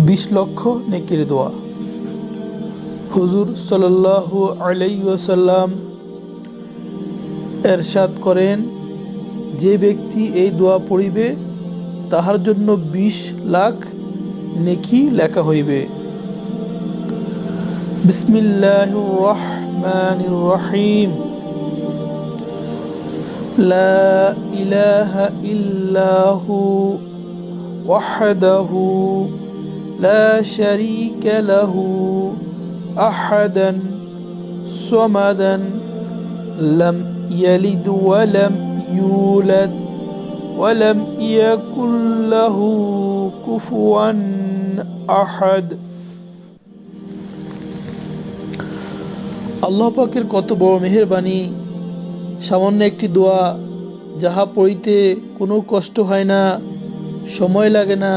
20 লক্ষ নেকির দোয়া। হুজুর সাল্লাল্লাহু আলাইহি ওয়াসাল্লাম এরশাদ করেন, যে ব্যক্তি এই দোয়া পড়িবে তাহার জন্য 20 লাখ নেকি লেখা হইবে। বিসমিল্লাহির রহমানির রহিম। লা ইলাহা ইল্লাহু ওয়াহদাহু লা শারীকা লাহু আহাদান সামাদান লাম ইয়ালিদ ওয়া লাম ইউলাদ ওয়া লাম ইয়াকুল লাহু কুফুয়ান আহাদ। আল্লাহ পাকের কত বড় মেহেরবানি! সামান্য একটি দোয়া, যাহা পড়িতে কোনো কষ্ট হয় না, সময় লাগে না,